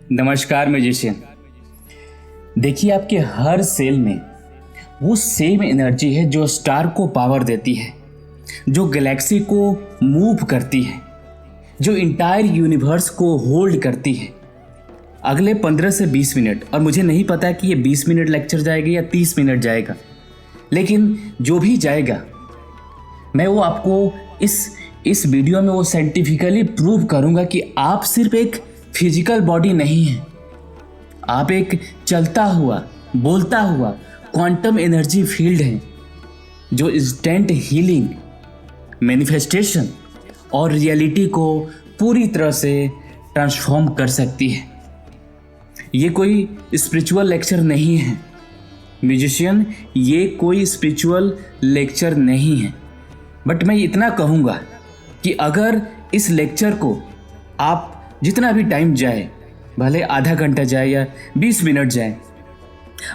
नमस्कार म्यूजिशियन। देखिए, आपके हर सेल में वो सेम एनर्जी है जो स्टार को पावर देती है, जो गैलेक्सी को मूव करती है, जो इंटायर यूनिवर्स को होल्ड करती है। अगले 15 से 20 मिनट, और मुझे नहीं पता कि ये 20 मिनट लेक्चर जाएगा या 30 मिनट जाएगा, लेकिन जो भी जाएगा मैं वो आपको इस वीडियो में वो साइंटिफिकली प्रूव करूँगा कि आप सिर्फ एक फिजिकल बॉडी नहीं है, आप एक चलता हुआ बोलता हुआ क्वांटम एनर्जी फील्ड है जो इंस्टेंट हीलिंग, मैनिफेस्टेशन और रियलिटी को पूरी तरह से ट्रांसफॉर्म कर सकती है। ये कोई स्पिरिचुअल लेक्चर नहीं है म्यूजिशियन, ये कोई स्पिरिचुअल लेक्चर नहीं है। बट मैं इतना कहूँगा कि अगर इस लेक्चर को आप जितना भी टाइम जाए, भले आधा घंटा जाए या 20 मिनट जाए,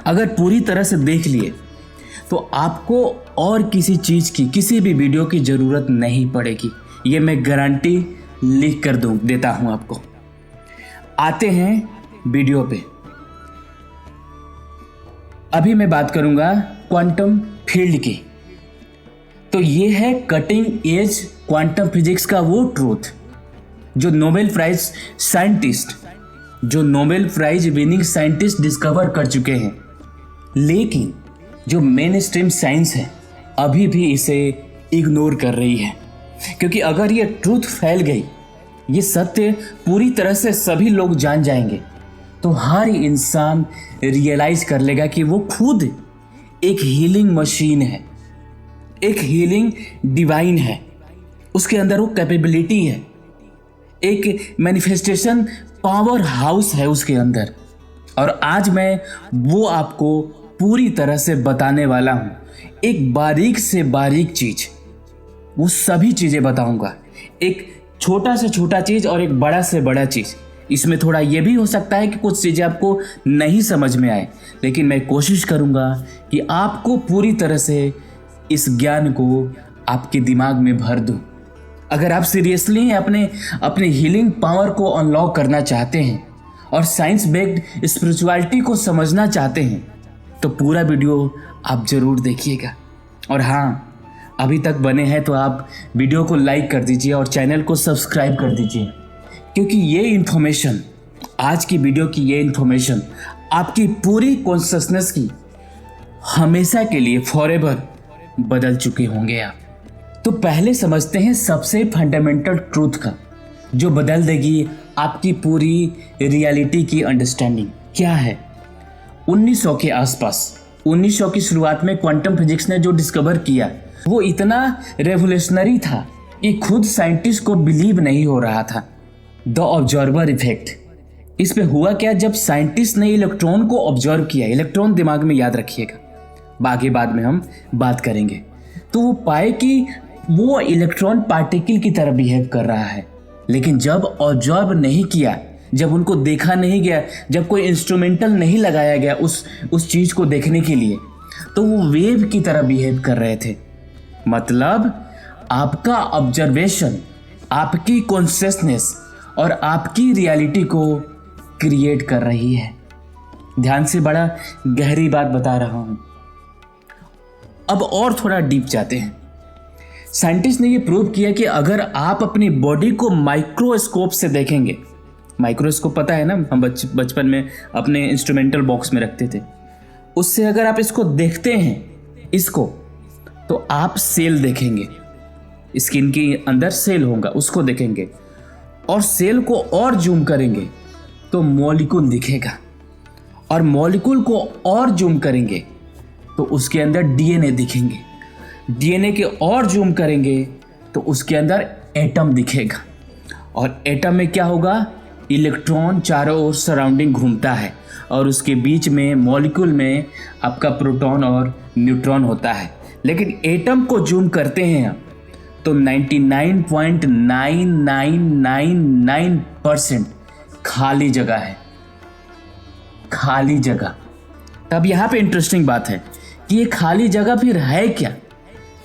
अगर पूरी तरह से देख लिए तो आपको और किसी चीज़ की, किसी भी वीडियो की ज़रूरत नहीं पड़ेगी। ये मैं गारंटी लिख कर देता हूँ आपको। आते हैं वीडियो पे। अभी मैं बात करूँगा क्वांटम फील्ड की। तो ये है कटिंग एज क्वांटम फिजिक्स का वो ट्रूथ जो Nobel prize winning scientist discover कर चुके हैं, लेकिन जो मेन स्ट्रीम साइंस है अभी भी इसे इग्नोर कर रही है। क्योंकि अगर ये ट्रूथ फैल गई, ये सत्य पूरी तरह से सभी लोग जान जाएंगे, तो हर इंसान रियलाइज कर लेगा कि वो खुद एक हीलिंग मशीन है, एक हीलिंग डिवाइन है, उसके अंदर वो कैपेबिलिटी है, एक मैनिफेस्टेशन पावर हाउस है उसके अंदर। और आज मैं वो आपको पूरी तरह से बताने वाला हूँ। एक बारीक से बारीक चीज़, वो सभी चीज़ें बताऊँगा। एक छोटा से छोटा चीज़ और एक बड़ा से बड़ा चीज़। इसमें थोड़ा ये भी हो सकता है कि कुछ चीज़ें आपको नहीं समझ में आए, लेकिन मैं कोशिश करूँगा कि आपको पूरी तरह से इस ज्ञान को आपके दिमाग में भर दूँ। अगर आप सीरियसली अपने हीलिंग पावर को अनलॉक करना चाहते हैं और साइंस बेस्ड स्पिरिचुअलिटी को समझना चाहते हैं, तो पूरा वीडियो आप ज़रूर देखिएगा। और हाँ, अभी तक बने हैं तो आप वीडियो को लाइक कर दीजिए और चैनल को सब्सक्राइब कर दीजिए, क्योंकि ये इन्फॉर्मेशन, आज की वीडियो की ये इन्फॉर्मेशन आपकी पूरी कॉन्शियसनेस की हमेशा के लिए फॉरएवर बदल चुके होंगे आप। तो पहले समझते हैं सबसे फंडामेंटल ट्रूथ का, जो बदल देगी आपकी पूरी रियलिटी की अंडरस्टैंडिंग। क्या है? 1900 के आसपास, 1900 की शुरुआत में क्वांटम फिजिक्स ने जो डिस्कवर किया वो इतना रेवोल्यूशनरी था कि खुद साइंटिस्ट को बिलीव नहीं हो रहा था। The observer effect. इस पे हुआ क्या? जब साइंटिस्ट ने इलेक्ट्रॉन को ऑब्जर्व किया, इलेक्ट्रॉन दिमाग में याद रखिएगा, बाकी बाद में हम बात करेंगे, तो वो पाए कि वो इलेक्ट्रॉन पार्टिकल की तरह बिहेव कर रहा है। लेकिन जब ऑब्जर्व नहीं किया, जब उनको देखा नहीं गया, जब कोई इंस्ट्रूमेंटल नहीं लगाया गया उस चीज़ को देखने के लिए, तो वो वेव की तरह बिहेव कर रहे थे। मतलब आपका ऑब्जर्वेशन आपकी कॉन्शियसनेस और आपकी रियलिटी को क्रिएट कर रही है। ध्यान से, बड़ा गहरी बात बता रहा हूँ। अब और थोड़ा डीप जाते हैं। साइंटिस्ट ने ये प्रूव किया कि अगर आप अपनी बॉडी को माइक्रोस्कोप से देखेंगे, माइक्रोस्कोप पता है ना, हम बचपन में अपने इंस्ट्रूमेंटल बॉक्स में रखते थे, उससे अगर आप इसको देखते हैं, इसको, तो आप सेल देखेंगे, स्किन के अंदर सेल होगा, उसको देखेंगे। और सेल को और जूम करेंगे तो मॉलिक्यूल दिखेगा, और मॉलिक्यूल को और जूम करेंगे तो उसके अंदर डीएनए दिखेंगे, डीएनए के और जूम करेंगे तो उसके अंदर एटम दिखेगा, और एटम में क्या होगा? इलेक्ट्रॉन चारों ओर सराउंडिंग घूमता है, और उसके बीच में मॉलिक्यूल में आपका प्रोटॉन और न्यूट्रॉन होता है। लेकिन एटम को जूम करते हैं आप तो 99.9999% खाली जगह है, खाली जगह। तब यहाँ पे इंटरेस्टिंग बात है कि ये खाली जगह फिर है क्या?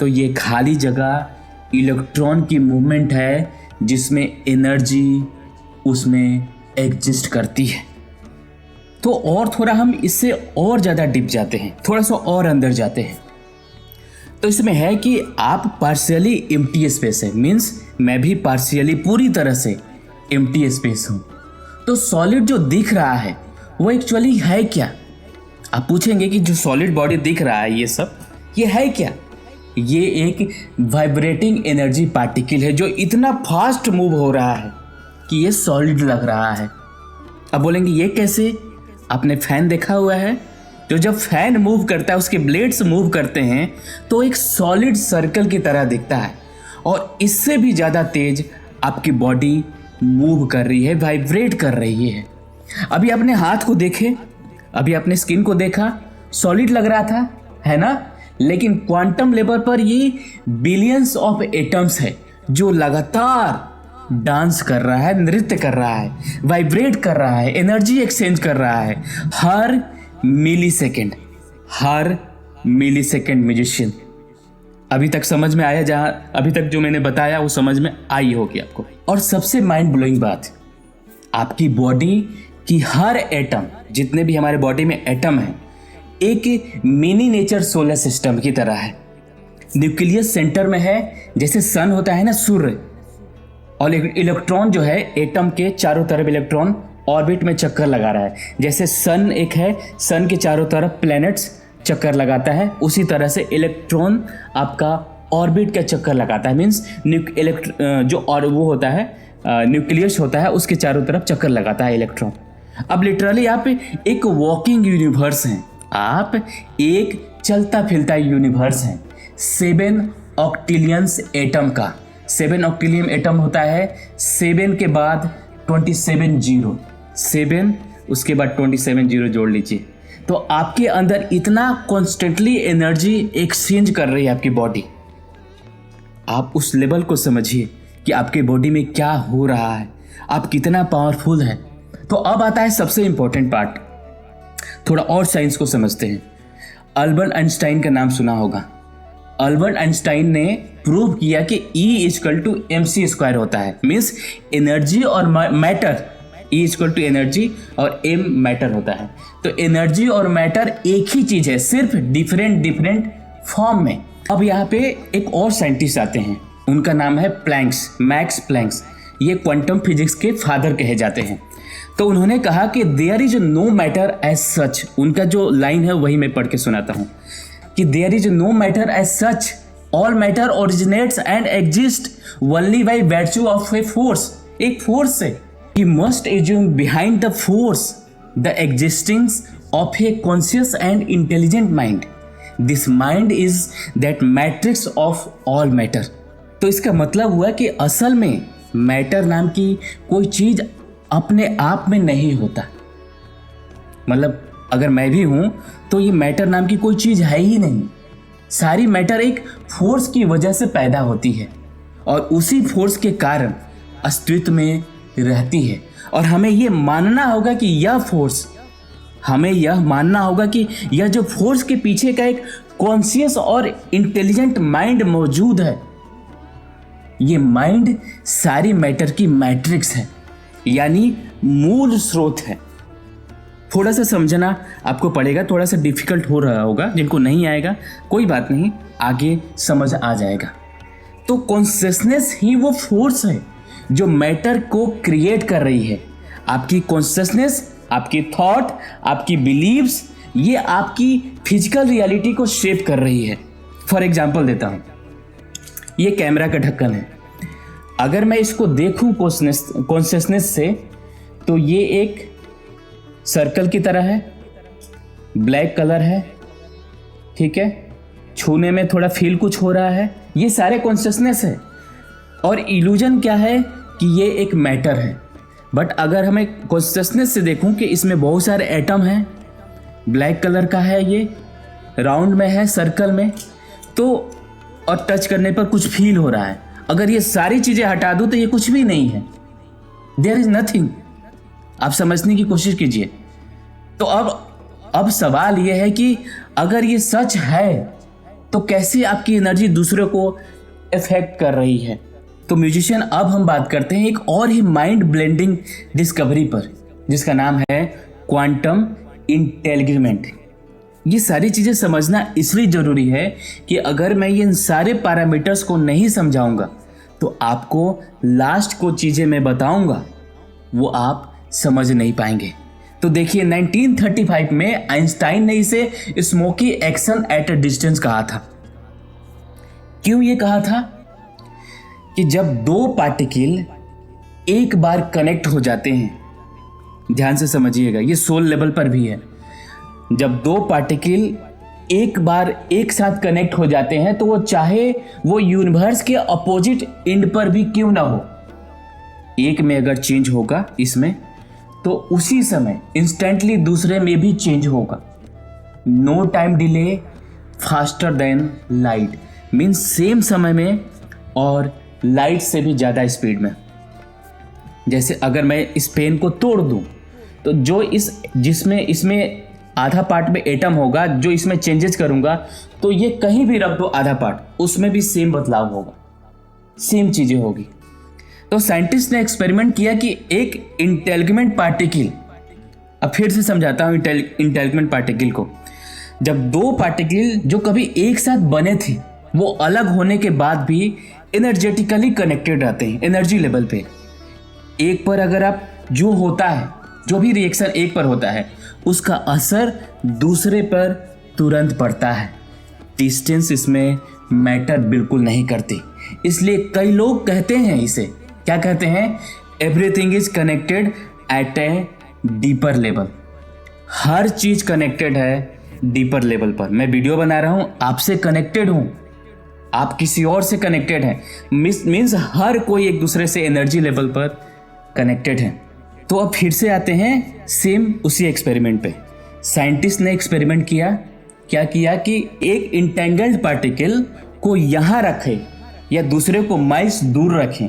तो ये खाली जगह इलेक्ट्रॉन की मूवमेंट है, जिसमें एनर्जी उसमें एग्जिस्ट करती है। तो और थोड़ा हम इससे और ज़्यादा डिप जाते हैं, थोड़ा सा और अंदर जाते हैं। तो इसमें है कि आप पार्शियली एम्प्टी स्पेस है, मीन्स मैं भी पार्शियली पूरी तरह से एम्प्टी स्पेस हूँ। तो सॉलिड जो दिख रहा है वो एक्चुअली है क्या? आप पूछेंगे कि जो सॉलिड बॉडी दिख रहा है ये सब, ये है क्या? ये एक वाइब्रेटिंग एनर्जी पार्टिकल है जो इतना फास्ट मूव हो रहा है कि ये सॉलिड लग रहा है। अब बोलेंगे ये कैसे? आपने फैन देखा हुआ है? तो जब फैन मूव करता है, उसके ब्लेड्स मूव करते हैं तो एक सॉलिड सर्कल की तरह दिखता है, और इससे भी ज़्यादा तेज आपकी बॉडी मूव कर रही है, वाइब्रेट कर रही है। अभी अपने हाथ को देखे, अभी अपने स्किन को देखा, सॉलिड लग रहा था, है ना? लेकिन क्वांटम लेवल पर ये बिलियंस ऑफ एटम्स है जो लगातार डांस कर रहा है, नृत्य कर रहा है, वाइब्रेट कर रहा है, एनर्जी एक्सचेंज कर रहा है हर मिली सेकेंड म्यूजिशियन। अभी तक समझ में आया? जहां अभी तक जो मैंने बताया वो समझ में आई होगी आपको। और सबसे माइंड ब्लोइंग बात, आपकी बॉडी की हर एटम, जितने भी हमारे बॉडी में एटम है, एक मिनी नेचर सोलर सिस्टम की तरह है। न्यूक्लियस सेंटर में है, जैसे सन होता है ना, सूर्य, और इलेक्ट्रॉन जो है एटम के चारों तरफ इलेक्ट्रॉन ऑर्बिट में चक्कर लगा रहा है। जैसे सन एक है, सन के चारों तरफ प्लैनेट्स चक्कर लगाता है, उसी तरह से इलेक्ट्रॉन आपका ऑर्बिट का चक्कर लगाता है। मीन्स जो और वो होता है न्यूक्लियस होता है, उसके चारों तरफ चक्कर लगाता है इलेक्ट्रॉन। अब लिटरली आप एक वॉकिंग यूनिवर्स हैं, आप एक चलता फिरता यूनिवर्स हैं 7 ऑक्टिलियंस एटम का। 7 ऑक्टिलियम एटम होता है, 7 के बाद 27 जीरो, 7 उसके बाद 27 जीरो जोड़ लीजिए। तो आपके अंदर इतना कॉन्स्टेंटली एनर्जी एक्सचेंज कर रही है आपकी बॉडी। आप उस लेवल को समझिए कि आपके बॉडी में क्या हो रहा है, आप कितना पावरफुल है। तो अब आता है सबसे इंपॉर्टेंट पार्ट, थोड़ा और साइंस को समझते हैं। अल्बर्ट आइंस्टाइन का नाम सुना होगा। अल्बर्ट आइंस्टाइन ने प्रूव किया कि E=mc² होता है। मीन्स एनर्जी और मैटर, E= एनर्जी और m मैटर होता है। तो एनर्जी और मैटर एक ही चीज है, सिर्फ डिफरेंट फॉर्म में। अब यहाँ पे एक और साइंटिस्ट आते हैं, उनका नाम है प्लैंक्स, मैक्स प्लैंक्स। ये क्वांटम फिजिक्स के फादर कहे जाते हैं। तो उन्होंने कहा कि there is no matter as such. उनका जो लाइन है वही मैं पढ़ के सुनाता हूँ कि there is no matter as such, all matter originates and exist only by virtue of a force. एक फोर्स से ही must assume behind the force the existence of a conscious and intelligent mind. This mind is that matrix of all matter. तो इसका मतलब हुआ कि असल में मैटर नाम की कोई चीज अपने आप में नहीं होता। मतलब अगर मैं भी हूं तो ये मैटर नाम की कोई चीज है ही नहीं। सारी मैटर एक फोर्स की वजह से पैदा होती है और उसी फोर्स के कारण अस्तित्व में रहती है। और हमें ये मानना होगा कि यह फोर्स, हमें यह मानना होगा कि यह जो फोर्स के पीछे का एक कॉन्शियस और इंटेलिजेंट माइंड मौजूद है, ये माइंड सारी मैटर की मैट्रिक्स है, यानी मूल स्रोत है। थोड़ा सा समझना आपको पड़ेगा, थोड़ा सा डिफिकल्ट हो रहा होगा, जिनको नहीं आएगा कोई बात नहीं, आगे समझ आ जाएगा। तो कॉन्शियसनेस ही वो फोर्स है जो मैटर को क्रिएट कर रही है। आपकी कॉन्शियसनेस, आपकी थॉट, आपकी बिलीव्स, ये आपकी फिजिकल रियलिटी को शेप कर रही है। फॉर एग्जाम्पल देता हूँ, ये कैमरा का ढक्कन है। अगर मैं इसको देखूं कॉन्शियसनेस से, तो ये एक सर्कल की तरह है, ब्लैक कलर है, ठीक है, छूने में थोड़ा फील कुछ हो रहा है, ये सारे कॉन्शियसनेस है। और इल्यूजन क्या है कि ये एक मैटर है। बट अगर हमें कॉन्शियसनेस से देखूं कि इसमें बहुत सारे एटम हैं, ब्लैक कलर का है, ये राउंड में है, सर्कल में, तो और टच करने पर कुछ फील हो रहा है। अगर ये सारी चीजें हटा दूं तो ये कुछ भी नहीं है, देयर इज नथिंग। आप समझने की कोशिश कीजिए। तो अब सवाल यह है कि अगर ये सच है तो कैसे आपकी एनर्जी दूसरों को इफेक्ट कर रही है। तो म्यूजिशियन, अब हम बात करते हैं एक और ही माइंड ब्लेंडिंग डिस्कवरी पर, जिसका नाम है क्वांटम इंटेलिगमेंट। ये सारी चीज़ें समझना इसलिए ज़रूरी है कि अगर मैं ये इन सारे पैरामीटर्स को नहीं समझाऊंगा तो आपको लास्ट को चीज़ें मैं बताऊंगा वो आप समझ नहीं पाएंगे। तो देखिए 1935 में आइंस्टाइन ने इसे smoky action at a distance कहा था। क्यों ये कहा था? कि जब दो पार्टिकल एक बार कनेक्ट हो जाते हैं, ध्यान से समझिएगा, ये सोल लेवल पर भी है। जब दो पार्टिकल एक बार एक साथ कनेक्ट हो जाते हैं तो वो चाहे वो यूनिवर्स के अपोजिट एंड पर भी क्यों ना हो, एक में अगर चेंज होगा इसमें तो उसी समय इंस्टेंटली दूसरे में भी चेंज होगा। No time delay, faster than light, means same समय में और लाइट से भी ज़्यादा स्पीड में। जैसे अगर मैं इस पेन को तोड़ दूं तो जो इसमें आधा पार्ट में एटम होगा, जो इसमें चेंजेस करूंगा तो ये कहीं भी रख दो आधा पार्ट, उसमें भी सेम बदलाव होगा, सेम चीज़ें होगी। तो साइंटिस्ट ने एक्सपेरिमेंट किया कि एक इंटेलिगमेंट पार्टिकल, अब फिर से समझाता हूँ इंटेलिगमेंट पार्टिकल को। जब दो पार्टिकल जो कभी एक साथ बने थे वो अलग होने के बाद भी एनर्जेटिकली कनेक्टेड रहते हैं एनर्जी लेवल पे। एक पर अगर आप जो होता है, जो भी रिएक्शन एक पर होता है उसका असर दूसरे पर तुरंत पड़ता है। डिस्टेंस इसमें मैटर बिल्कुल नहीं करती। इसलिए कई लोग कहते हैं, इसे क्या कहते हैं, everything is connected at a deeper level. हर चीज कनेक्टेड है डीपर लेवल पर। मैं वीडियो बना रहा हूं, आपसे कनेक्टेड हूं, आप किसी और से कनेक्टेड हैं, मीन्स हर कोई एक दूसरे से एनर्जी लेवल पर कनेक्टेड है। तो अब फिर से आते हैं सेम उसी एक्सपेरिमेंट पे। साइंटिस्ट ने एक्सपेरिमेंट किया, क्या किया कि एक इंटेंगल्ड पार्टिकल को यहाँ रखें या दूसरे को माइल्स दूर रखें।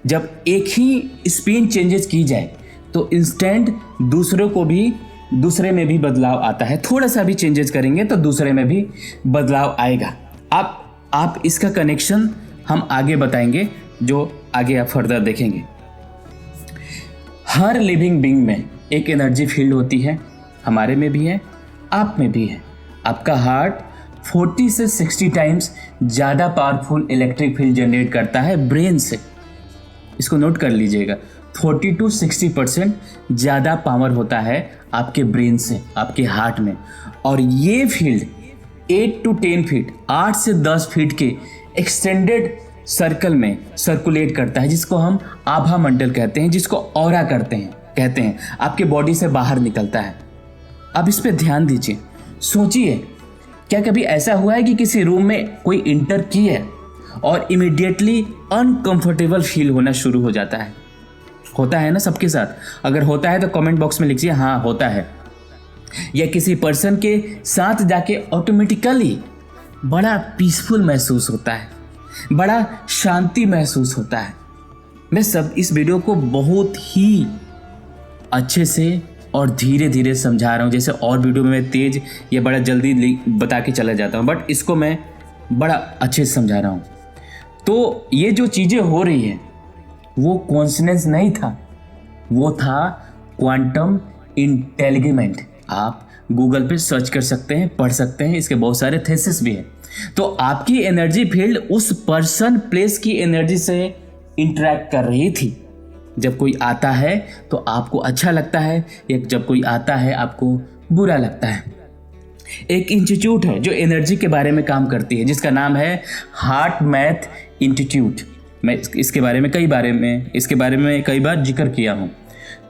जब एक ही स्पिन चेंजेस की जाए तो इंस्टेंट दूसरे में भी बदलाव आता है। थोड़ा सा भी चेंजेस करेंगे तो दूसरे में भी बदलाव आएगा। आप इसका कनेक्शन हम आगे बताएंगे, जो आगे आप फर्दर देखेंगे। हर लिविंग बीइंग में एक एनर्जी फील्ड होती है, हमारे में भी है, आप में भी है। आपका हार्ट 40 से 60 टाइम्स ज़्यादा पावरफुल इलेक्ट्रिक फील्ड जनरेट करता है ब्रेन से। इसको नोट कर लीजिएगा, 40 to 60% ज़्यादा पावर होता है आपके ब्रेन से, आपके हार्ट में। और ये फील्ड 8 to 10 फीट, 8 से 10 फीट के एक्सटेंडेड सर्कल में सर्कुलेट करता है, जिसको हम आभा मंडल कहते हैं, जिसको ऑरा कहते हैं, आपके बॉडी से बाहर निकलता है। अब इस पे ध्यान दीजिए, सोचिए, क्या कभी ऐसा हुआ है कि किसी रूम में कोई इंटर की है और इमीडिएटली अनकंफर्टेबल फील होना शुरू हो जाता है? होता है ना सबके साथ? अगर होता है तो कमेंट बॉक्स में लिखिए हाँ होता है। या किसी पर्सन के साथ जाके ऑटोमेटिकली बड़ा पीसफुल महसूस होता है, बड़ा शांति महसूस होता है। मैं इस वीडियो को बहुत ही अच्छे से और धीरे धीरे समझा रहा हूँ। जैसे और वीडियो में मैं तेज या बड़ा जल्दी बता के चला जाता हूँ, बट इसको मैं बड़ा अच्छे से समझा रहा हूँ। तो ये जो चीज़ें हो रही है वो कोइंसिडेंस नहीं था, वो था क्वांटम इंटेलिगमेंट। आप गूगल पे सर्च कर सकते हैं, पढ़ सकते हैं, इसके बहुत सारे थेसिस भी हैं। तो आपकी एनर्जी फील्ड उस पर्सन प्लेस की एनर्जी से इंटरेक्ट कर रही थी। जब कोई आता है तो आपको अच्छा लगता है, या जब कोई आता है आपको बुरा लगता है। एक इंस्टीट्यूट है जो एनर्जी के बारे में काम करती है, जिसका नाम है हार्ट मैथ इंस्टीट्यूट। मैं इसके बारे में कई बार जिक्र किया हूँ।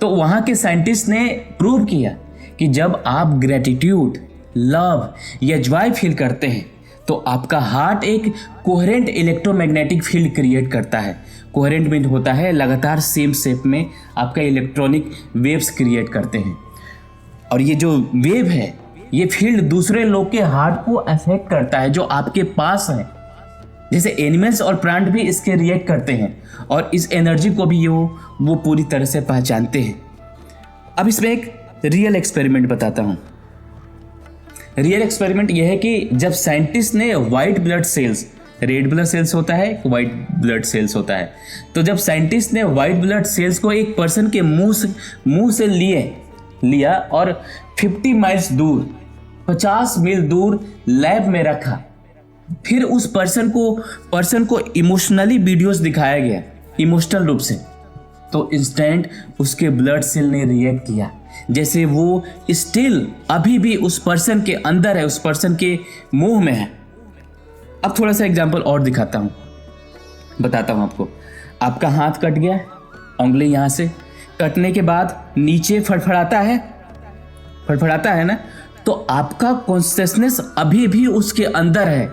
तो वहाँ के साइंटिस्ट ने प्रूव किया कि जब आप ग्रेटिट्यूड, लव या जॉय फील करते हैं तो आपका हार्ट एक कोहेरेंट इलेक्ट्रोमैग्नेटिक फील्ड क्रिएट करता है। कोहेरेंट मीन होता है लगातार सेम शेप में आपका इलेक्ट्रॉनिक वेव्स क्रिएट करते हैं। और ये जो वेव है, ये फील्ड दूसरे लोग के हार्ट को अफेक्ट करता है जो आपके पास है। जैसे एनिमल्स और प्लांट भी इसके रिएक्ट करते हैं और इस एनर्जी को भी वो पूरी तरह से पहचानते हैं। अब इसमें एक रियल एक्सपेरिमेंट बताता हूँ। रियल एक्सपेरिमेंट यह है कि जब साइंटिस्ट ने white blood cells, red blood cells होता है, वाइट ब्लड सेल्स होता है, तो जब साइंटिस्ट ने वाइट ब्लड सेल्स को एक पर्सन के मुंह से लिए लिया और 50 माइल्स दूर, 50 मील दूर लैब में रखा। फिर उस पर्सन को इमोशनली वीडियोस दिखाया गया, इमोशनल रूप से, तो इंस्टेंट उसके ब्लड सेल ने रिएक्ट किया जैसे वो स्टिल अभी भी उस पर्सन के अंदर है, उस पर्सन के मुंह में है। अब थोड़ा सा एग्जांपल और दिखाता हूँ, बताता हूँ आपको। आपका हाथ कट गया, उंगली यहाँ से कटने के बाद नीचे फड़फड़ाता है ना, तो आपका कॉन्शियसनेस अभी भी उसके अंदर है,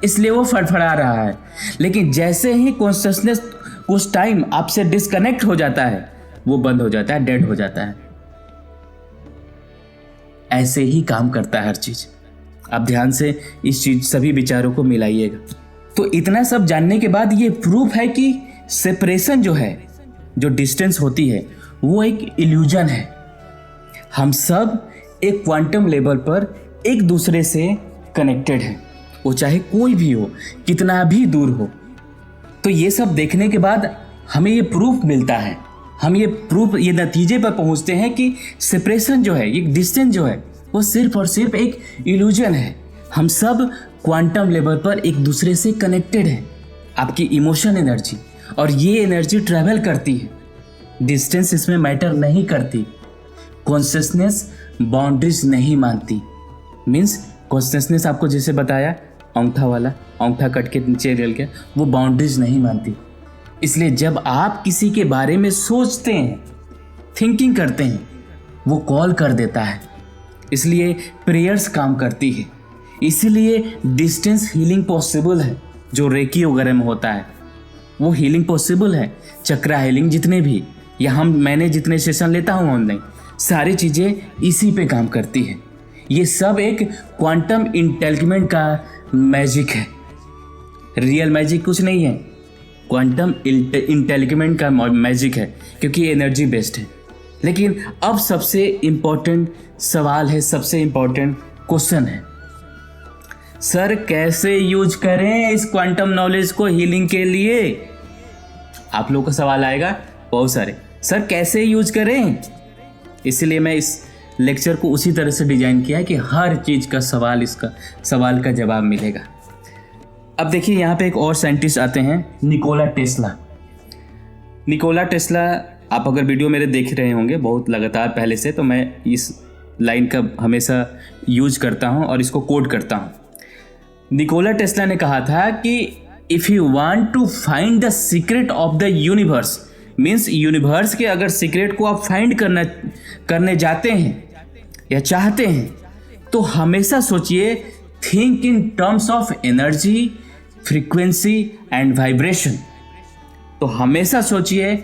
इसलिए वो फड़फड़ा रहा है। लेकिन जैसे ही कॉन्शियसनेस कुछ टाइम आपसे डिस्कनेक्ट हो जाता है, वो बंद हो जाता है, डेड हो जाता है। ऐसे ही काम करता है हर चीज। आप ध्यान से इस चीज सभी विचारों को मिलाइएगा। तो इतना सब जानने के बाद ये प्रूफ है कि सेपरेशन जो है, जो डिस्टेंस होती है, वो एक इल्यूजन है। हम सब एक क्वांटम लेवल पर एक दूसरे से कनेक्टेड हैं, वो चाहे कोई भी हो, कितना भी दूर हो। तो ये सब देखने के बाद हमें ये प्रूफ मिलता है, हम ये नतीजे पर पहुंचते हैं कि सेपरेशन जो है, ये डिस्टेंस जो है, वो सिर्फ और सिर्फ एक इल्यूजन है। हम सब क्वांटम लेवल पर एक दूसरे से कनेक्टेड हैं। आपकी इमोशन एनर्जी और ये एनर्जी ट्रैवल करती है, डिस्टेंस इसमें मैटर नहीं करती। कॉन्शियसनेस बाउंड्रीज नहीं मानती। मीन्स कॉन्शियसनेस आपको जैसे बताया, अंगूठा कट के नीचे गिर गया, वो बाउंड्रीज नहीं मानती। इसलिए जब आप किसी के बारे में सोचते हैं, थिंकिंग करते हैं, वो कॉल कर देता है। इसलिए प्रेयर्स काम करती है। इसीलिए डिस्टेंस हीलिंग पॉसिबल है, जो रेकी वगैरह में होता है वो हीलिंग पॉसिबल है। चक्रा हीलिंग जितने भी, या मैंने जितने सेशन लेता हूँ ऑनलाइन, सारी चीज़ें इसी पे काम करती है। ये सब एक क्वांटम इंटेलिजमेंट का मैजिक है। रियल मैजिक कुछ नहीं है, क्वांटम इंटेलिजमेंट का मैजिक है, क्योंकि ये एनर्जी बेस्ड है। लेकिन अब सबसे इम्पोर्टेंट सवाल है, सबसे इम्पोर्टेंट क्वेश्चन है, सर कैसे यूज करें इस क्वांटम नॉलेज को हीलिंग के लिए? आप लोगों का सवाल आएगा बहुत सारे, सर कैसे यूज करें? इसलिए मैं इस लेक्चर को उसी तरह से डिजाइन किया है कि हर चीज़ का सवाल का जवाब मिलेगा। अब देखिए यहाँ पे एक और साइंटिस्ट आते हैं, निकोला टेस्ला। निकोला टेस्ला, आप अगर वीडियो मेरे देख रहे होंगे बहुत लगातार पहले से, तो मैं इस लाइन का हमेशा यूज करता हूँ और इसको कोट करता हूँ। निकोला टेस्ला ने कहा था कि if you want to find the secret of the universe, means universe के अगर सीक्रेट को आप फाइंड करने जाते हैं या चाहते हैं, तो हमेशा सोचिए, think in terms of energy, frequency and vibration. तो हमेशा सोचिए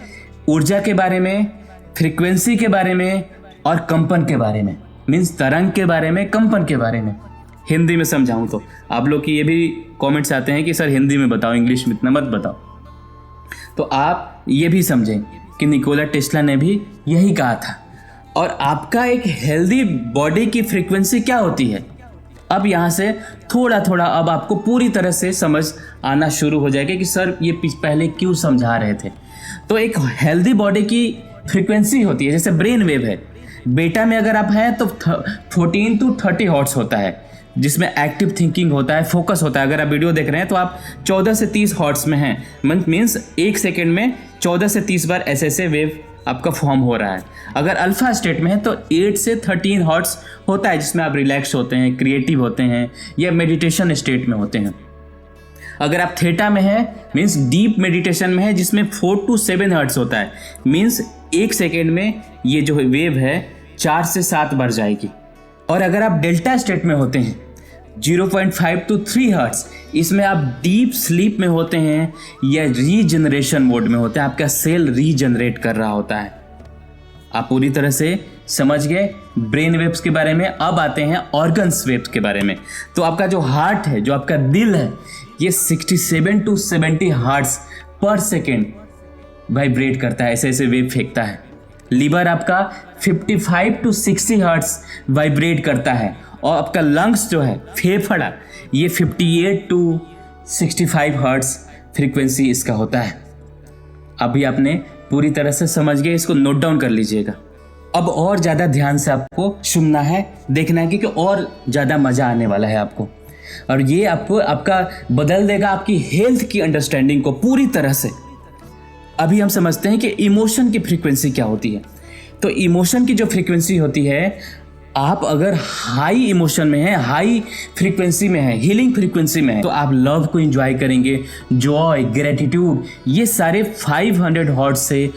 ऊर्जा के बारे में, फ्रीक्वेंसी के बारे में और कंपन के बारे में, मीन्स तरंग के बारे में, कंपन के बारे में। हिंदी में समझाऊं तो आप लोग की ये भी कमेंट्स आते हैं कि सर हिंदी में बताओ, इंग्लिश में इतना मत बताओ। तो आप ये भी समझें कि निकोला टेस्ला ने भी यही कहा था। और आपका एक हेल्दी बॉडी की फ्रीक्वेंसी क्या होती है, अब यहाँ से थोड़ा थोड़ा अब आपको पूरी तरह से समझ आना शुरू हो जाएगा कि सर ये पहले क्यों समझा रहे थे। तो एक हेल्दी बॉडी की फ्रीक्वेंसी होती है, जैसे ब्रेन वेव है। बेटा में अगर आप हैं तो 14 to 30 हर्ट्ज होता है, जिसमें एक्टिव थिंकिंग होता है, फोकस होता है। अगर आप वीडियो देख रहे हैं तो आप 14 से 30 हर्ट्ज में हैं, मीन्स 1 सेकेंड में 14 से 30 बार ऐसे वेव आपका फॉर्म हो रहा है। अगर अल्फा स्टेट में है तो 8 से 13 हर्ट्ज होता है, जिसमें आप रिलैक्स होते हैं, क्रिएटिव होते हैं या मेडिटेशन स्टेट में होते हैं। अगर आप थीटा में है, मीन्स डीप मेडिटेशन में है, जिसमें 4 to 7 हर्ट्ज होता है, मीन्स 1 सेकेंड में ये जो वेव है 4 से 7 बार जाएगी। और अगर आप डेल्टा स्टेट में होते हैं 0.5 to 3 हर्ट्ज, इसमें आप डीप स्लीप में होते हैं या रीजनरेशन मोड में होते हैं, आपका सेल रीजनरेट कर रहा होता है। आप पूरी तरह से समझ गए ब्रेन वेव्स के बारे में। अब आते हैं ऑर्गन्स वेव्स के बारे में। तो आपका जो हार्ट है, जो आपका दिल है, ये 67 to 70 हर्ट्ज पर सेकेंड वाइब्रेट करता है, ऐसे ऐसे वेव फेंकता है। लीवर आपका 55 to 60 हर्ट्ज वाइब्रेट करता है। और आपका लंग्स जो है, फेफड़ा, ये 58 to 65 हर्ट्ज फ्रीक्वेंसी इसका होता है। अभी आपने पूरी तरह से समझ गए, इसको नोट डाउन कर लीजिएगा। अब और ज़्यादा ध्यान से आपको सुनना है, देखना है, क्योंकि और ज़्यादा मज़ा आने वाला है आपको। और ये आपको आपका बदल देगा आपकी हेल्थ की अंडरस्टैंडिंग को पूरी तरह से। अभी हम समझते हैं कि इमोशन की फ्रीक्वेंसी क्या होती है। तो इमोशन की जो फ्रीक्वेंसी होती है, आप अगर हाई इमोशन में हैं, हाई फ्रीक्वेंसी में हैं, हीलिंग फ्रीक्वेंसी में हैं, तो आप लव को एंजॉय करेंगे, जॉय, ग्रेटिट्यूड, ये सारे 500 हर्ट्ज से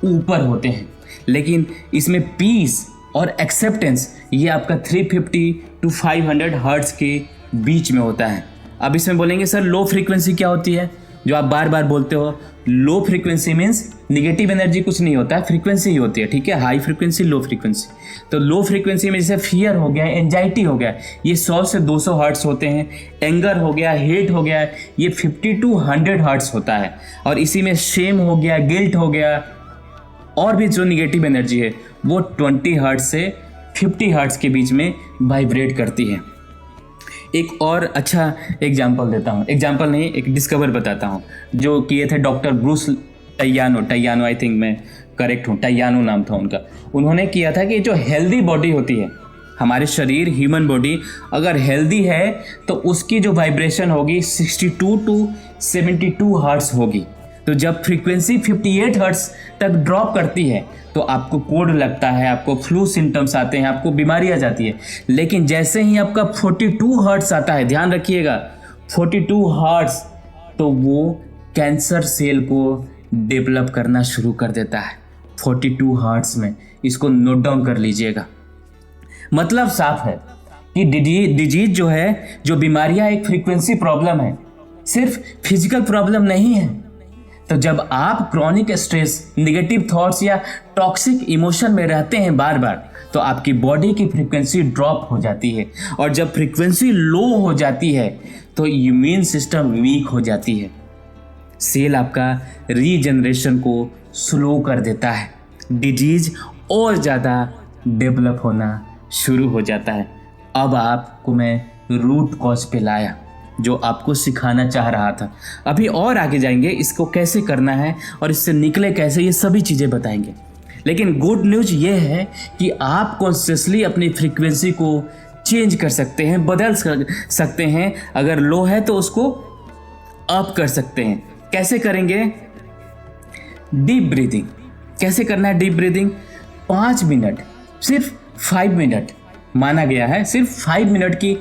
ऊपर होते हैं। लेकिन इसमें पीस और एक्सेप्टेंस ये आपका 350 टू 500 हर्ट्ज के बीच में होता है। अब इसमें बोलेंगे सर लो फ्रीक्वेंसी क्या होती है, जो आप बार बार बोलते हो। Low frequency means negative energy कुछ नहीं होता है, फ्रीक्वेंसी ही होती है, ठीक है। High frequency, low frequency. तो लो फ्रीक्वेंसी में जैसे फियर हो गया, एंजाइटी हो गया, ये 100 से 200 हर्ट्स होते हैं। एंगर हो गया, हेट हो गया, ये 50 टू 100 हर्ट्स होता है। और इसी में शेम हो गया, गिल्ट हो गया, और भी जो निगेटिव एनर्जी है वो 20 हर्ट्स से 50 हर्ट्स के बीच में वाइब्रेट करती है। एक और अच्छा एग्जाम्पल देता हूँ, एग्जाम्पल नहीं, एक डिस्कवर बताता हूँ जो किए थे डॉक्टर ब्रूस टैयानो, आई थिंक मैं करेक्ट हूँ, टैयानो नाम था उनका। उन्होंने किया था कि जो हेल्दी बॉडी होती है, हमारे शरीर, ह्यूमन बॉडी अगर हेल्दी है तो उसकी जो वाइब्रेशन होगी 62 टू 72 हर्ट्स होगी। तो जब फ्रीक्वेंसी 58 हर्ट्स तक ड्रॉप करती है तो आपको कोल्ड लगता है, आपको फ्लू सिम्टम्स आते हैं, आपको बीमारी आ जाती है। लेकिन जैसे ही आपका 42 हर्ट्स आता है, ध्यान रखिएगा 42 हर्ट्स, तो वो कैंसर सेल को डेवलप करना शुरू कर देता है 42 हर्ट्स में। इसको नोट डाउन कर लीजिएगा। मतलब साफ है कि डिजीज जो है, जो बीमारियां एक फ्रीक्वेंसी प्रॉब्लम है, सिर्फ फिजिकल प्रॉब्लम नहीं है। तो जब आप क्रॉनिक स्ट्रेस, निगेटिव थॉट्स या टॉक्सिक इमोशन में रहते हैं बार बार, तो आपकी बॉडी की फ्रीक्वेंसी ड्रॉप हो जाती है। और जब फ्रीक्वेंसी लो हो जाती है तो इम्यून सिस्टम वीक हो जाती है। सेल आपका रीजनरेशन को स्लो कर देता है, डिजीज और ज़्यादा डेवलप होना शुरू हो जाता है। अब आपको मैं रूट कॉज पे लाया, जो आपको सिखाना चाह रहा था। अभी और आगे जाएंगे, इसको कैसे करना है और इससे निकले कैसे, ये सभी चीज़ें बताएंगे। लेकिन गुड न्यूज़ ये है कि आप कॉन्शियसली अपनी फ्रीक्वेंसी को चेंज कर सकते हैं, बदल सकते हैं। अगर लो है तो उसको अप कर सकते हैं। कैसे करेंगे? Deep breathing. कैसे करना है डीप ब्रीदिंग? 5 मिनट, सिर्फ 5 मिनट माना गया है, सिर्फ 5 मिनट की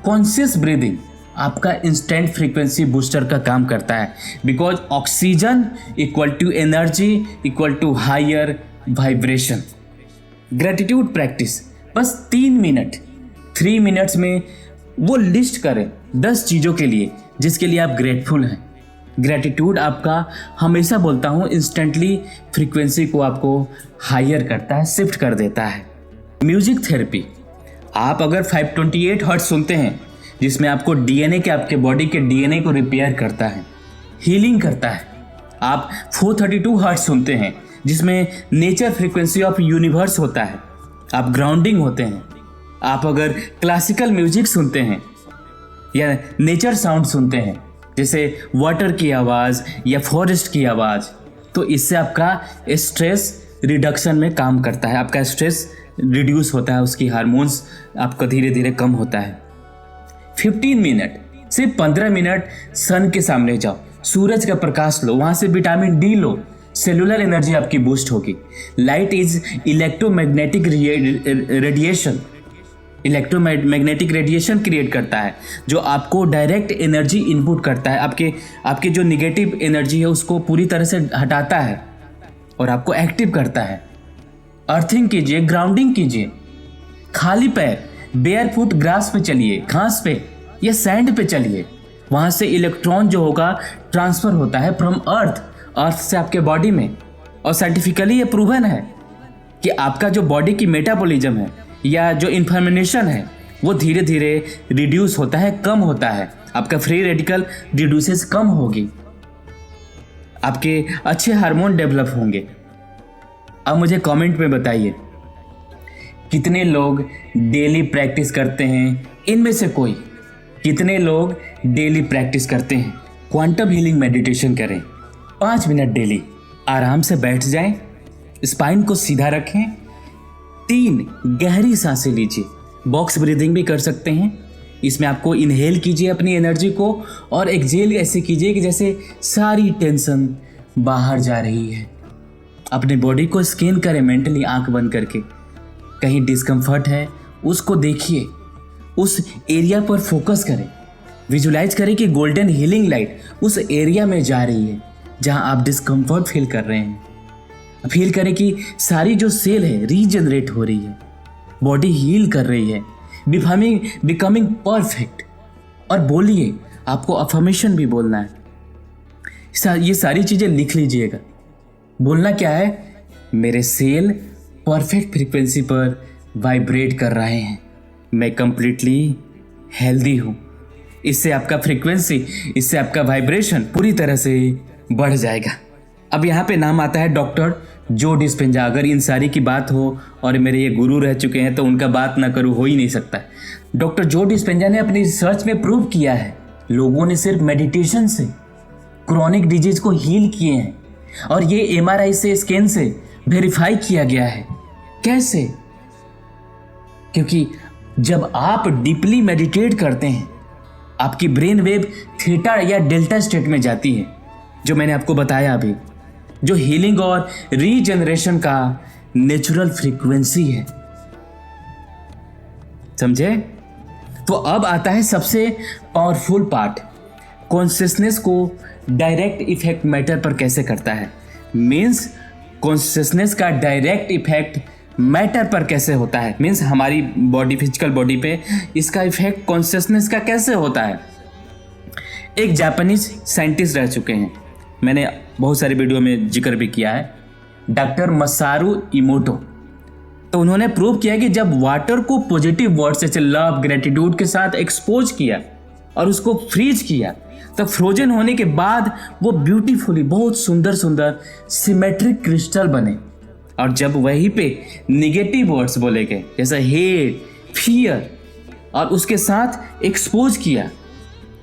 कॉन्शियस ब्रीदिंग आपका इंस्टेंट फ्रीक्वेंसी बूस्टर का काम करता है। Because oxygen equal to energy equal to higher vibration. Gratitude practice, बस 3 मिनट, 3 मिनट्स में वो लिस्ट करें 10 चीज़ों के लिए जिसके लिए आप ग्रेटफुल हैं। ग्रेटिट्यूड आपका, हमेशा बोलता हूँ, इंस्टेंटली फ्रीक्वेंसी को आपको हायर करता है, शिफ्ट कर देता है। म्यूजिक थेरेपी, आप अगर 528 हर्ट्ज सुनते हैं, जिसमें आपको डीएनए के, आपके बॉडी के डीएनए को रिपेयर करता है, हीलिंग करता है। आप 432 हर्ट्ज सुनते हैं, जिसमें नेचर फ्रीक्वेंसी ऑफ यूनिवर्स होता है, आप ग्राउंडिंग होते हैं। आप अगर क्लासिकल म्यूजिक सुनते हैं या नेचर साउंड सुनते हैं, जैसे वाटर की आवाज़ या फॉरेस्ट की आवाज़, तो इससे आपका स्ट्रेस रिडक्शन में काम करता है। आपका स्ट्रेस रिड्यूस होता है, उसकी हार्मोन्स आपका धीरे धीरे कम होता है। 15 मिनट, सिर्फ 15 मिनट सन के सामने जाओ, सूरज का प्रकाश लो, वहाँ से विटामिन डी लो, सेलुलर एनर्जी आपकी बूस्ट होगी। Light is electromagnetic radiation, electromagnetic radiation create करता है, जो आपको डायरेक्ट एनर्जी इनपुट करता है। आपके जो निगेटिव एनर्जी है उसको पूरी तरह से हटाता है और आपको एक्टिव करता है। अर्थिंग कीजिए, ग्राउंडिंग कीजिए, खाली पैर बेयर फुट ग्रास पे चलिए, घास पे या सैंड पे चलिए। वहाँ से इलेक्ट्रॉन जो होगा ट्रांसफ़र होता है फ्रॉम अर्थ से आपके बॉडी में। और साइंटिफिकली ये प्रूवन है कि आपका जो बॉडी की मेटाबॉलिज्म है या जो इन्फॉर्मेशन है वो धीरे धीरे रिड्यूस होता है, कम होता है। आपका फ्री रेडिकल रिड्यूसेस कम होगी, आपके अच्छे हार्मोन डेवलप होंगे। अब मुझे कमेंट में बताइए कितने लोग डेली प्रैक्टिस करते हैं, इनमें से कोई कितने लोग डेली प्रैक्टिस करते हैं। क्वांटम हीलिंग मेडिटेशन करें 5 मिनट डेली। आराम से बैठ जाएं, स्पाइन को सीधा रखें, 3 गहरी सांसें लीजिए। बॉक्स ब्रीदिंग भी कर सकते हैं। इसमें आपको इनहेल कीजिए अपनी एनर्जी को और एक्सहेल ऐसे कीजिए कि जैसे सारी टेंशन बाहर जा रही है। अपने बॉडी को स्कैन करें मेंटली, आंख बंद करके। कहीं डिस्कम्फर्ट है उसको देखिए, उस एरिया पर फोकस करें। विजुलाइज करें कि गोल्डन हीलिंग लाइट उस एरिया में जा रही है जहां आप डिस्कम्फर्ट फील कर रहे हैं। फील करें कि सारी जो सेल है रीजनरेट हो रही है, बॉडी हील कर रही है, बिकमिंग परफेक्ट। और बोलिए, आपको अफर्मेशन भी बोलना है। ये सारी चीजें लिख लीजिएगा। बोलना क्या है? मेरे सेल परफेक्ट फ्रीक्वेंसी पर वाइब्रेट कर रहे हैं, मैं कंप्लीटली हेल्दी हूं। इससे आपका फ्रीक्वेंसी, इससे आपका वाइब्रेशन पूरी तरह से बढ़ जाएगा। अब यहाँ पे नाम आता है डॉक्टर जो डिस्पेंजा। अगर इन सारी की बात हो, और मेरे ये गुरु रह चुके हैं तो उनका बात ना करूँ हो ही नहीं सकता। डॉक्टर जो डिस्पेंजा ने अपनी रिसर्च में प्रूव किया है, लोगों ने सिर्फ मेडिटेशन से क्रॉनिक डिजीज को हील किए हैं। और ये MRI से, स्कैन से वेरीफाई किया गया है। कैसे? क्योंकि जब आप डीपली मेडिटेट करते हैं, आपकी ब्रेन वेव थीटा या डेल्टा स्टेट में जाती है, जो मैंने आपको बताया अभी, जो हीलिंग और रीजनरेशन का नेचुरल फ्रीक्वेंसी है। समझे? तो अब आता है सबसे पावरफुल पार्ट, कॉन्शियसनेस को डायरेक्ट इफेक्ट मैटर पर कैसे करता है। मीन्स कॉन्शियसनेस का डायरेक्ट इफेक्ट मैटर पर कैसे होता है। मीन्स हमारी बॉडी, फिजिकल बॉडी पे इसका इफेक्ट कॉन्शियसनेस का कैसे होता है। एक जापानीज साइंटिस्ट रह चुके हैं, मैंने बहुत सारे वीडियो में जिक्र भी किया है, डॉक्टर मसारू इमोटो। तो उन्होंने प्रूव किया कि जब वाटर को पॉजिटिव वर्ड्स जैसे लव, ग्रेटिट्यूड के साथ एक्सपोज किया और उसको फ्रीज किया, तो फ्रोजन होने के बाद वो ब्यूटीफुली, बहुत सुंदर सुंदर सिमेट्रिक क्रिस्टल बने। और जब वहीं पे निगेटिव वर्ड्स बोले गए जैसे हेट, फियर, और उसके साथ एक्सपोज किया,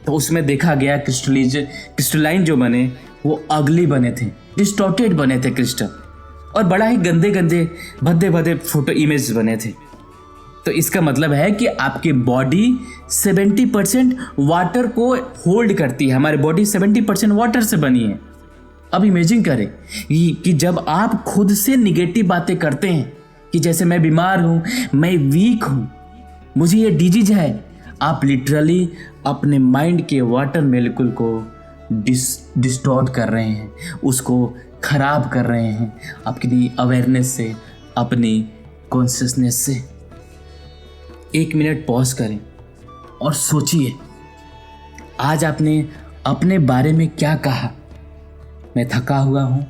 तो उसमें देखा गया क्रिस्टलाइन जो बने वो अगली बने थे, डिस्टॉर्टेड बने थे क्रिस्टल, और बड़ा ही गंदे गंदे भद्दे भद्दे फोटो इमेज बने थे। तो इसका मतलब है कि आपकी बॉडी 70% वाटर को होल्ड करती है। हमारी बॉडी 70% वाटर से बनी है। अब इमेजिन करें कि जब आप खुद से निगेटिव बातें करते हैं कि जैसे मैं बीमार हूँ, मैं वीक हूँ, मुझे ये डिजीज है, आप लिटरली अपने माइंड के वाटर मॉलिक्यूल को डिस्टॉर्ट कर रहे हैं, उसको खराब कर रहे हैं अपनी अवेयरनेस से, अपनी कॉन्शियसनेस से। 1 मिनट पॉज करें और सोचिए, आज आपने अपने बारे में क्या कहा। मैं थका हुआ हूँ,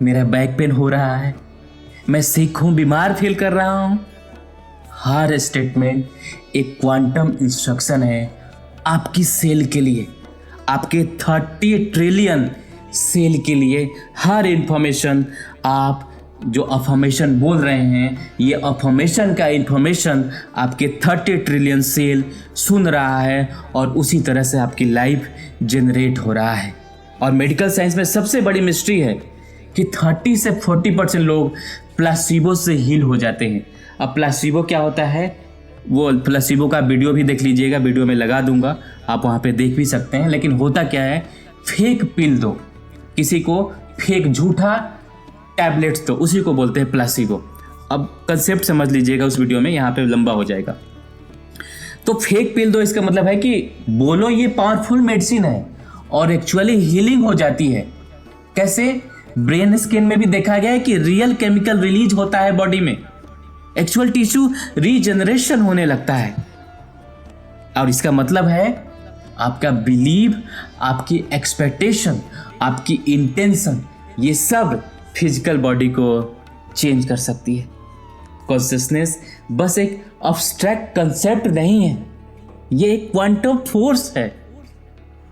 मेरा बैक पेन हो रहा है, मैं सिक हूँ, बीमार फील कर रहा हूँ। हर स्टेटमेंट एक क्वांटम इंस्ट्रक्शन है आपकी सेल के लिए, आपके 30 ट्रिलियन सेल के लिए। हर इंफॉर्मेशन आप जो अफर्मेशन बोल रहे हैं, ये अफर्मेशन का इंफॉर्मेशन आपके 30 ट्रिलियन सेल सुन रहा है, और उसी तरह से आपकी लाइफ जनरेट हो रहा है। और मेडिकल साइंस में सबसे बड़ी मिस्ट्री है कि 30 से 40% लोग प्लासिबो से हील हो जाते हैं। अब प्लासिबो क्या होता है, वो प्लासिबो का वीडियो भी देख लीजिएगा, वीडियो में लगा दूंगा, आप वहाँ पे देख भी सकते हैं। लेकिन होता क्या है, फेक पिल दो किसी को, फेक झूठा टैबलेट्स दो, उसी को बोलते हैं प्लासिबो। अब कंसेप्ट समझ लीजिएगा उस वीडियो में, यहाँ पे लंबा हो जाएगा। तो फेक पिल दो, इसका मतलब है कि बोलो ये पावरफुल मेडिसिन है और एक्चुअली हीलिंग हो जाती है। कैसे? ब्रेन स्कैन में भी देखा गया है कि रियल केमिकल रिलीज होता है बॉडी में, एक्चुअल टिश्यू रीजनरेशन होने लगता है। और इसका मतलब है आपका बिलीव, आपकी एक्सपेक्टेशन, आपकी इंटेंशन, ये सब फिजिकल बॉडी को चेंज कर सकती है। कॉन्शियसनेस बस एक अब्स्ट्रैक्ट कंसेप्ट नहीं है, ये एक क्वांटम फोर्स है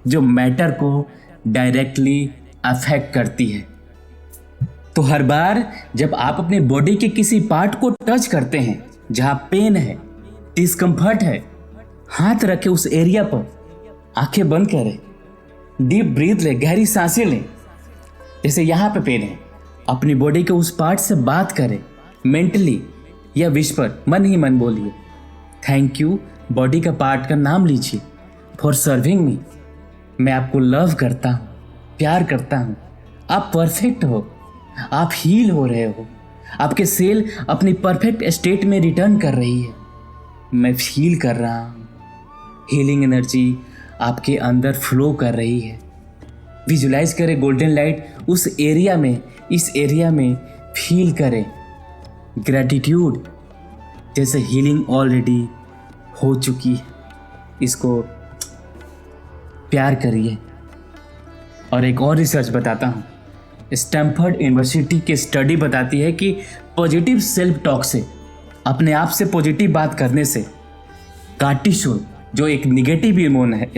जो मैटर को डायरेक्टली अफेक्ट करती है। तो हर बार जब आप अपने बॉडी के किसी पार्ट को टच करते हैं जहां पेन है, डिस्कम्फर्ट है, हाथ रखें उस एरिया पर, आंखें बंद करें, डीप ब्रीथ लें, गहरी सांसें लें। जैसे यहाँ पे पेन है, अपनी बॉडी के उस पार्ट से बात करें मेंटली, या विस्पर मन ही मन बोलिए, थैंक यू बॉडी का पार्ट का नाम लीजिए, फॉर सर्विंग मी। मैं आपको लव करता हूँ, प्यार करता हूँ, आप परफेक्ट हो, आप हील हो रहे हो, आपके सेल अपनी परफेक्ट स्टेट में रिटर्न कर रही है, मैं फील कर रहा हूँ, हीलिंग एनर्जी आपके अंदर फ्लो कर रही है। विजुलाइज करें गोल्डन लाइट उस एरिया में, इस एरिया में फील करें ग्रैटिट्यूड, जैसे हीलिंग ऑलरेडी हो चुकी है। इसको प्यार करिए। और एक और रिसर्च बताता हूँ, स्टैनफोर्ड यूनिवर्सिटी की स्टडी बताती है कि पॉजिटिव सेल्फ टॉक से, अपने आप से पॉजिटिव बात करने से, कार्टिसोल जो एक निगेटिव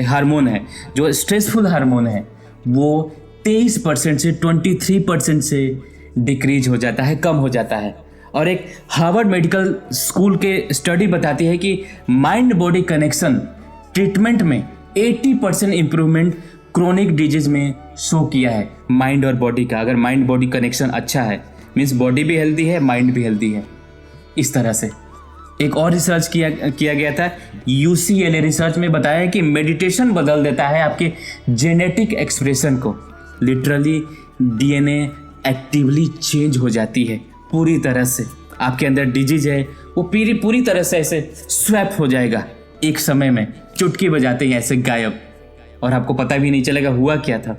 हार्मोन है, जो स्ट्रेसफुल हार्मोन है, वो 23% से 23% से डिक्रीज हो जाता है, कम हो जाता है। और एक हार्वर्ड मेडिकल स्कूल के स्टडी बताती है कि माइंड बॉडी कनेक्शन ट्रीटमेंट में 80% इम्प्रूवमेंट क्रोनिक डिजीज में शो किया है। माइंड और बॉडी का, अगर माइंड बॉडी कनेक्शन अच्छा है, मीन्स बॉडी भी हेल्दी है, माइंड भी हेल्दी है। इस तरह से एक और रिसर्च किया गया था, UCLA रिसर्च में बताया है कि मेडिटेशन बदल देता है आपके जेनेटिक एक्सप्रेशन को। लिटरली DNA एक्टिवली चेंज हो जाती है पूरी तरह से। आपके अंदर डिजीज है वो पूरी तरह से ऐसे स्वैप हो जाएगा एक समय में, चुटकी बजाते ही ऐसे गायब, और आपको पता भी नहीं चलेगा हुआ क्या था।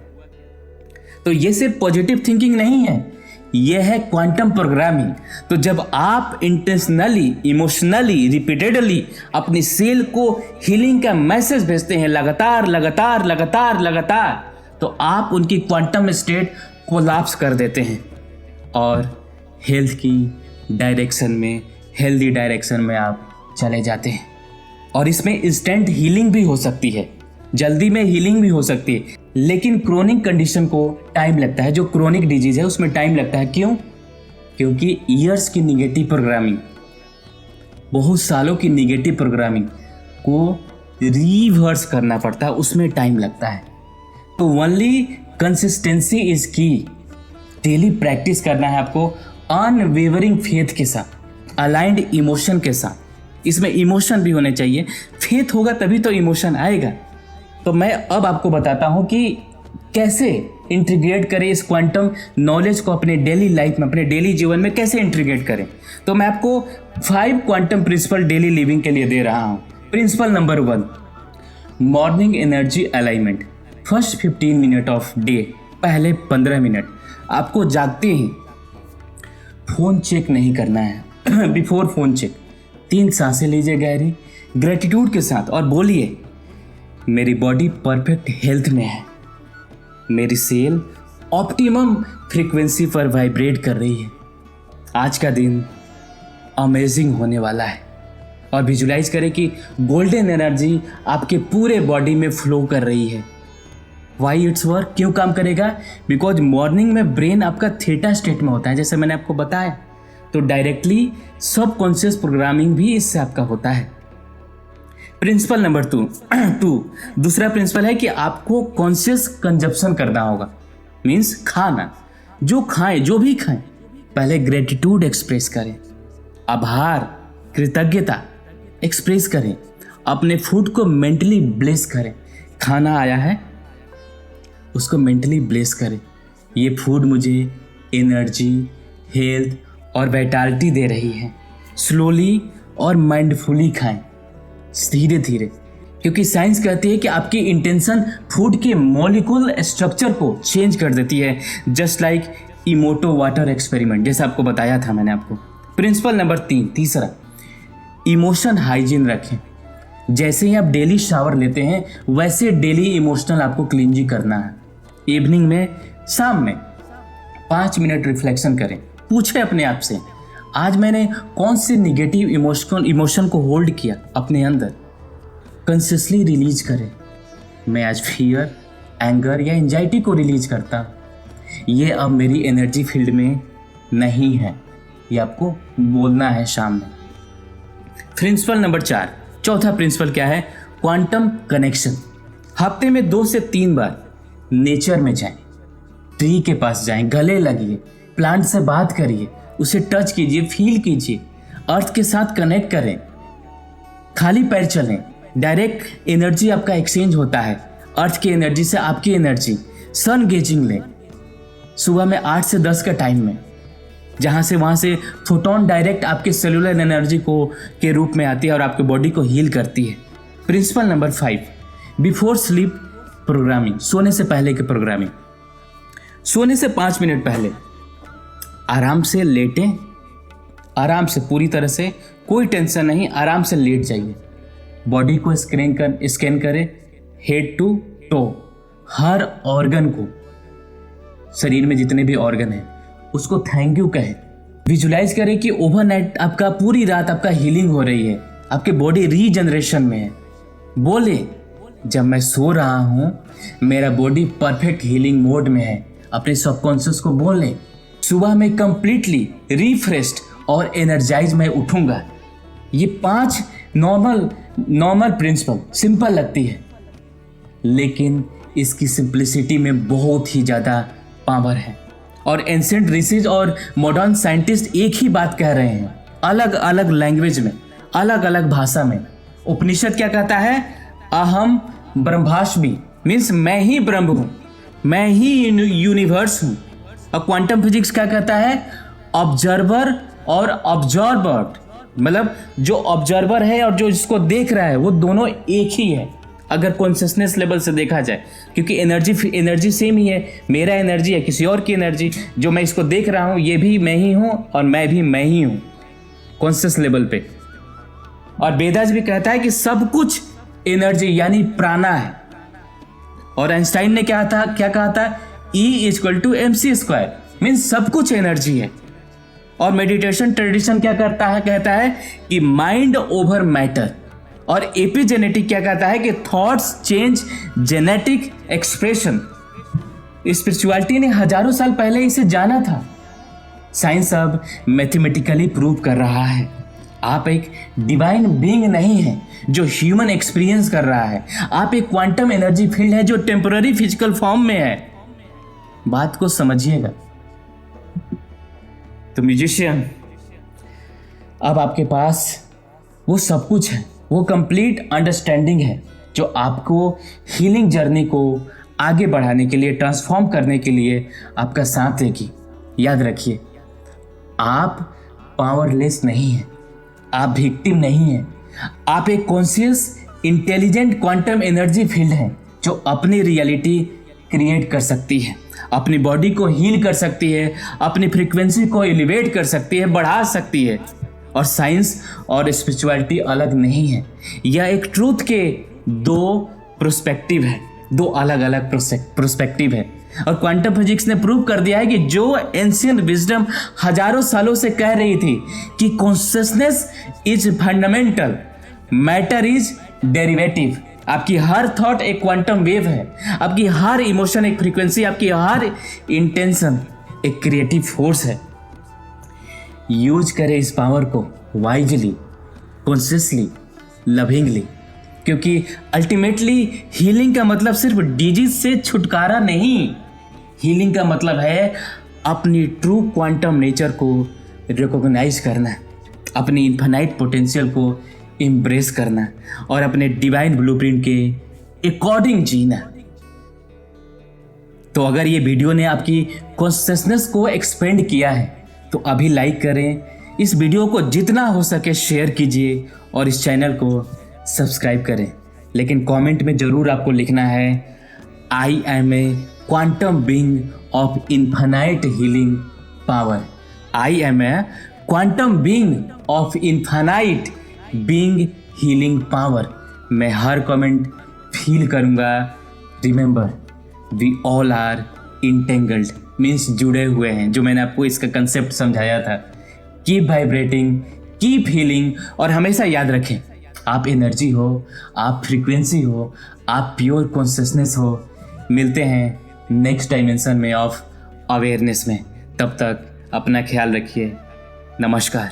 तो ये सिर्फ पॉजिटिव थिंकिंग नहीं है, यह है क्वांटम प्रोग्रामिंग। तो जब आप इंटेंशनली, इमोशनली, रिपीटेडली अपनी सेल को हीलिंग का मैसेज भेजते हैं लगातार, तो आप उनकी क्वांटम स्टेट कोलैप्स कर देते हैं और हेल्थ की डायरेक्शन में, हेल्दी डायरेक्शन में आप चले जाते हैं। और इसमें इंस्टेंट हीलिंग भी हो सकती है, जल्दी में हीलिंग भी हो सकती है, लेकिन क्रोनिक कंडीशन को टाइम लगता है। जो क्रोनिक डिजीज है उसमें टाइम लगता है। क्यों? क्योंकि ईयर्स की निगेटिव प्रोग्रामिंग, बहुत सालों की निगेटिव प्रोग्रामिंग को रिवर्स करना पड़ता है, उसमें टाइम लगता है। तो ओनली कंसिस्टेंसी इज की। डेली प्रैक्टिस करना है आपको अनवेवरिंग फेथ के साथ, अलाइंड इमोशन के साथ। इसमें इमोशन भी होने चाहिए, फेथ होगा तभी तो इमोशन आएगा। तो मैं अब आपको बताता हूं कि कैसे इंटीग्रेट करें इस क्वांटम नॉलेज को अपने डेली लाइफ में, अपने डेली जीवन में कैसे इंटीग्रेट करें। तो मैं आपको 5 क्वांटम प्रिंसिपल डेली लिविंग के लिए दे रहा हूं। Principle number 1, morning energy alignment. First 15 minute of day, पहले 15 मिनट आपको जागते ही फोन चेक नहीं करना है। बिफोर फोन चेक 3 सांसें लीजिए गहरी, ग्रेटिट्यूड के साथ, और बोलिए, मेरी बॉडी परफेक्ट हेल्थ में है, मेरी सेल ऑप्टिमम फ्रीक्वेंसी पर वाइब्रेट कर रही है, आज का दिन अमेजिंग होने वाला है। और विजुलाइज करें कि गोल्डन एनर्जी आपके पूरे बॉडी में फ्लो कर रही है। वाई इट्स वर्क, क्यों काम करेगा? बिकॉज मॉर्निंग में ब्रेन आपका थीटा स्टेट में होता है, जैसे मैंने आपको बताया। तो डायरेक्टली सबकॉन्शियस प्रोग्रामिंग भी इससे आपका होता है। प्रिंसिपल नंबर 2, दूसरा प्रिंसिपल है कि आपको कॉन्शियस कंजप्शन करना होगा। मीन्स खाना, जो खाएं, जो भी खाएं, पहले ग्रेटिट्यूड एक्सप्रेस करें, आभार, कृतज्ञता एक्सप्रेस करें, अपने फूड को मेंटली ब्लेस करें। खाना आया है उसको मेंटली ब्लेस करें, ये फूड मुझे एनर्जी, हेल्थ और वाइटैलिटी दे रही है। स्लोली और माइंडफुली खाएं, धीरे धीरे, क्योंकि साइंस कहती है कि आपकी इंटेंशन फूड के मॉलिक्यूल स्ट्रक्चर को चेंज कर देती है, जस्ट लाइक इमोटो वाटर एक्सपेरिमेंट, जैसा आपको बताया था मैंने आपको। प्रिंसिपल नंबर 3, तीसरा, इमोशन हाइजीन रखें। जैसे ही आप डेली शावर लेते हैं वैसे डेली इमोशनल आपको क्लींजिंग करना है। इवनिंग में, शाम में 5 मिनट रिफ्लेक्शन करें, पूछें अपने आप से, आज मैंने कौन से निगेटिव इमोशन को होल्ड किया अपने अंदर, कॉन्शियसली रिलीज करें। मैं आज फियर, एंगर या एंजाइटी को रिलीज करता, ये अब मेरी एनर्जी फील्ड में नहीं है, ये आपको बोलना है शाम में। प्रिंसिपल नंबर 4, चौथा प्रिंसिपल क्या है? Quantum connection. हफ्ते में 2 से 3 बार नेचर में जाएं, ट्री के पास जाएं, गले लगिए, प्लांट से बात करिए, उसे टच कीजिए, फील कीजिए, अर्थ के साथ कनेक्ट करें, खाली पैर चलें। डायरेक्ट एनर्जी आपका एक्सचेंज होता है, अर्थ की एनर्जी से आपकी एनर्जी। सन गेजिंग लें सुबह में 8 से 10 का टाइम में, जहाँ से वहाँ से फोटोन डायरेक्ट आपके सेलुलर एनर्जी को के रूप में आती है और आपके बॉडी को हील करती है। Principle number 5, before sleep programming, सोने से पहले की प्रोग्रामिंग। सोने से 5 मिनट पहले आराम से लेटें, आराम से, पूरी तरह से कोई टेंशन नहीं, आराम से लेट जाइए। बॉडी को स्कैन करें हेड टू टो, हर ऑर्गन को, शरीर में जितने भी ऑर्गन हैं उसको थैंक यू कहें। विजुलाइज करें कि ओवरनाइट आपका, पूरी रात आपका हीलिंग हो रही है, आपकी बॉडी रीजनरेशन में है। बोले जब मैं सो रहा हूँ मेरा बॉडी परफेक्ट हीलिंग मोड में है। अपने सबकॉन्शियस को बोलें सुबह में कंप्लीटली रिफ्रेश्ड और एनर्जाइज मैं उठूंगा। ये 5 नॉर्मल प्रिंसिपल सिंपल लगती है, लेकिन इसकी सिंप्लिसिटी में बहुत ही ज़्यादा पावर है। और एंशिएंट ऋषि और मॉडर्न साइंटिस्ट एक ही बात कह रहे हैं, अलग अलग लैंग्वेज में, अलग अलग भाषा में। उपनिषद क्या कहता है? अहम ब्रह्मास्मि, मीन्स मैं ही ब्रह्म हूँ, मैं ही यूनिवर्स हूँ। और क्वांटम फिजिक्स क्या कहता है? ऑब्जर्वर और ऑब्जर्वर्ड, मतलब जो ऑब्जर्वर है और जो इसको देख रहा है वो दोनों एक ही है, अगर कॉन्शियसनेस लेवल से देखा जाए। क्योंकि एनर्जी सेम ही है, मेरा एनर्जी है, किसी और की एनर्जी, जो मैं इसको देख रहा हूँ ये भी मैं ही हूँ और मैं भी मैं ही हूँ कॉन्शियस लेवल पे। और वेदास भी कहता है कि सब कुछ एनर्जी यानी प्राणा है। और आइंस्टाइन ने क्या कहा था? E=mc², मीन्स सब कुछ एनर्जी है। और मेडिटेशन ट्रेडिशन क्या कहता है कि माइंड ओवर मैटर। और एपिजेनेटिक क्या कहता है कि thoughts change genetic expression. Spirituality ने हजारों साल पहले इसे जाना था, साइंस अब मैथमेटिकली प्रूव कर रहा है। आप एक डिवाइन बीइंग नहीं है जो ह्यूमन एक्सपीरियंस कर रहा है, आप एक क्वांटम एनर्जी फील्ड है जो टेम्पररी फिजिकल फॉर्म में है। बात को समझिएगा। तो म्यूजिशियन, अब आपके पास वो सब कुछ है, वो कंप्लीट अंडरस्टैंडिंग है जो आपको हीलिंग जर्नी को आगे बढ़ाने के लिए, ट्रांसफॉर्म करने के लिए आपका साथ देगी। याद रखिए, आप पावरलेस नहीं हैं, आप विक्टिम नहीं हैं, आप एक conscious intelligent quantum energy field है जो अपनी रियलिटी क्रिएट कर सकती है, अपनी बॉडी को हील कर सकती है, अपनी फ्रीक्वेंसी को एलिवेट कर सकती है, बढ़ा सकती है। और साइंस और स्पिरिचुअलिटी अलग नहीं है, यह एक ट्रूथ के 2 प्रोस्पेक्टिव है, 2 अलग अलग प्रोस्पेक्टिव है। और क्वांटम फिजिक्स ने प्रूव कर दिया है कि जो एंशिएंट विजडम हजारों सालों से कह रही थी कि consciousness is fundamental, matter is derivative. आपकी हर थॉट एक क्वांटम वेव है, आपकी हर इमोशन एक फ्रीक्वेंसी, आपकी हर इंटेंशन एक क्रिएटिव फोर्स है। यूज करें इस पावर को वाइजली, कॉन्शियसली, लविंगली, क्योंकि अल्टीमेटली हीलिंग का मतलब सिर्फ डिजीज से छुटकारा नहीं, हीलिंग का मतलब है अपनी ट्रू क्वांटम नेचर को रिकॉग्नाइज करना, अपनी इन्फिनाइट पोटेंशियल को एम्ब्रेस करना और अपने डिवाइन ब्लूप्रिंट के अकॉर्डिंग जीना। तो अगर ये वीडियो ने आपकी कॉन्शियसनेस को एक्सपेंड किया है तो अभी लाइक करें, इस वीडियो को जितना हो सके शेयर कीजिए और इस चैनल को सब्सक्राइब करें। लेकिन कमेंट में ज़रूर आपको लिखना है, I am a quantum being of infinite healing power. I am a quantum being of infinite being healing power. मैं हर कमेंट फील करूँगा। Remember, we all are entangled, means जुड़े हुए हैं, जो मैंने आपको इसका कंसेप्ट समझाया था। कीप वाइब्रेटिंग, कीप हीलिंग, और हमेशा याद रखें, आप एनर्जी हो, आप फ्रीक्वेंसी हो, आप प्योर कॉन्शियसनेस हो। मिलते हैं नेक्स्ट डायमेंशन में ऑफ अवेयरनेस में। तब तक अपना ख्याल रखिए। नमस्कार।